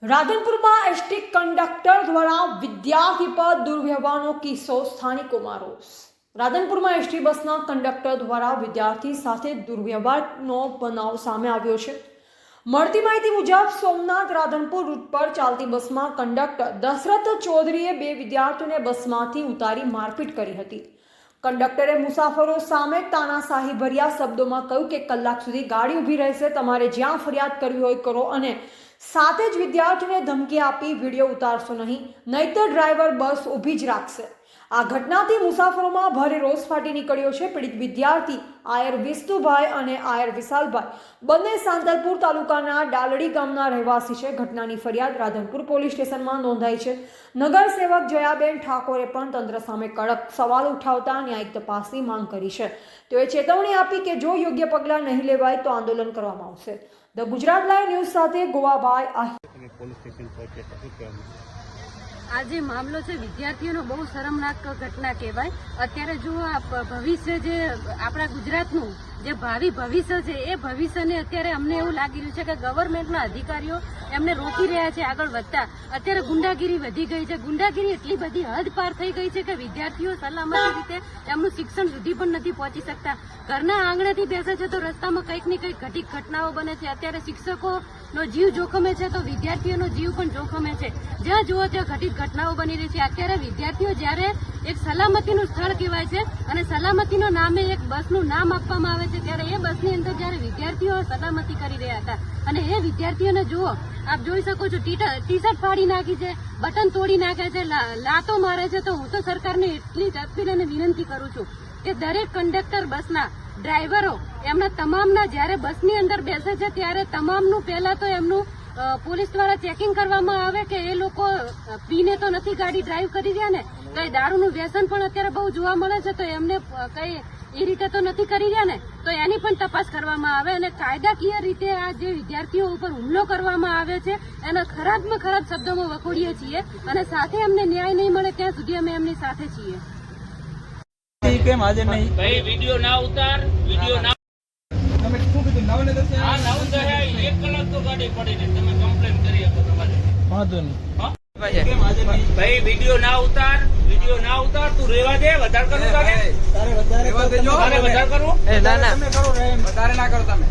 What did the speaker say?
રાધનપુરમાં ST conductor દ્વારા વિદ્યાર્થી પર દુર્વ્યવહારનો કિસ્સો સ્થાનિકોમાં રોષ। રાધનપુરમાં એસટી બસના કંડક્ટર દ્વારા વિદ્યાર્થી સાથે દુર્વ્યવહારનો બનાવ સામે આવ્યો છે। મળતી માહિતી મુજબ સોમનાથ રાધનપુર રૂટ પર ચાલતી બસમાં કંડક્ટર દશરથ ચૌધરીએ બે વિદ્યાર્થીઓને બસમાંથી ઉતારી મારપીટ કરી હતી। કંડક્ટરે મુસાફરો સામે તાનાશાહી ભર્યા શબ્દોમાં કહ્યું કે કલાક સુધી ગાડી ઊભી રહેશે, તમારે જ્યાં ફરિયાદ કરવી હોય કરો, અને સાથે જ વિદ્યાર્થીઓને ધમકી આપી વિડીયો ઉતારશો નહીતર ડ્રાઈવર બસ ઊભી જ રાખશે। આ ઘટનાથી મુસાફરોમાં ભારે રોષ ફાટી નીકળ્યો છે। પીડિત વિદ્યાર્થી આયર વિષ્ણુભાઈ અને આયર વિશાલભાઈ બંને સાંતલપુર તાલુકાના ડાલડી ગામના રહેવાસી છે। ઘટનાની ફરિયાદ રાધનપુર પોલીસ સ્ટેશનમાં નોંધાઈ છે। નગરસેવક જયાબેન ઠાકોરે પણ તંત્ર સામે કડક સવાલ ઉઠાવતા ન્યાયિક તપાસની માંગ કરી છે। તેઓએ ચેતવણી આપી કે જો યોગ્ય પગલાં નહીં લેવાય તો આંદોલન કરવામાં આવશે। ધ ગુજરાત લાઈવ ન્યૂઝ સાથે ગોવાભાઈ આહિર। આ જે મામલો છે વિદ્યાર્થીઓનો બહુ શરમનાક ઘટના કહેવાય। અત્યારે જો આ ભવિષ્ય જે આપણા ગુજરાતનું જે ભાવિ ભવિષ્ય છે એ ભવિષ્યને અત્યારે અમને એવું લાગી રહ્યું છે કે ગવર્મેન્ટના અધિકારીઓ એમને રોકી રહ્યા છે આગળ વધતા। અત્યારે ગુંડાગીરી વધી ગઈ છે, ગુંડાગીરી એટલી બધી હદ પાર થઈ ગઈ છે કે વિદ્યાર્થીઓ સલામતી રીતે એમનું શિક્ષણ સુધી પણ નથી પહોંચી શકતા। ઘરના આંગણેથી બેસે છે તો રસ્તામાં કંઈક ને કંઈક ઘટિત ઘટનાઓ બને છે। અત્યારે શિક્ષકોનો જીવ જોખમે છે તો વિદ્યાર્થીઓનો જીવ પણ જોખમે છે। જ્યાં જુઓ ત્યાં ઘટિત ઘટનાઓ બની રહી છે। અત્યારે વિદ્યાર્થીઓ જ્યારે એક સલામતીનું સ્થળ કહેવાય છે અને સલામતીના નામે એક બસનું નામ આપવામાં આવે છે, ત્યારે એ બસની અંદર જ્યારે વિદ્યાર્થીઓ સલામતી કરી રહ્યા હતા અને એ વિદ્યાર્થીઓને જુઓ, આપ જોઈ શકો છો, ટી શર્ટ ફાડી નાખી છે, બટન તોડી નાખે છે, લાતો મારે છે। તો હું તો સરકારને એટલી તકલીફ અને વિનંતી કરું છું કે દરેક કંડક્ટર બસના ડ્રાઈવરો એમના તમામના જ્યારે બસની અંદર બેસે છે ત્યારે તમામનું પહેલા તો એમનું પોલીસ દ્વારા ચેકિંગ કરવામાં આવે કે એ લોકો પીને તો નથી ગાડી ડ્રાઈવ કરી રહ્યા ને, કઈ દારૂનું વ્યસન પણ અત્યારે બહુ જોવા મળે છે તો એમને કઈ એ રીતે તો નથી કરી રહ્યા ને, તો એની પણ તપાસ કરવામાં આવે અને કાયદાકીય રીતે આ જે વિદ્યાર્થીઓ ઉપર હુમલો કરવામાં આવે છે એના ખરાબમાં ખરાબ શબ્દોમાં વખોડીએ છીએ અને સાથે અમને ન્યાય નહીં મળે ત્યાં સુધી અમે એમની સાથે છીએ। કેમ હાજર નહીં? ભાઈ વિડિયો ના ઉતાર, વિડિયો ના તમે શું કીધું? 9 ને 10 આ 9 દહે 1 કલાક તો ગાડી પડી ને તમે કમ્પ્લેન કરી શકો તમારે। વાંધો નહીં। કેમ હાજર નહીં? ભાઈ વિડિયો ના ઉતાર, વિડિયો ના ઉતાર, તું રેવા દે, વધારે કરું તારે તારે વધારે રેવા દેજો, તારે વધારે કરું ના ના તમે કરો, વધારે ના કરો તમે।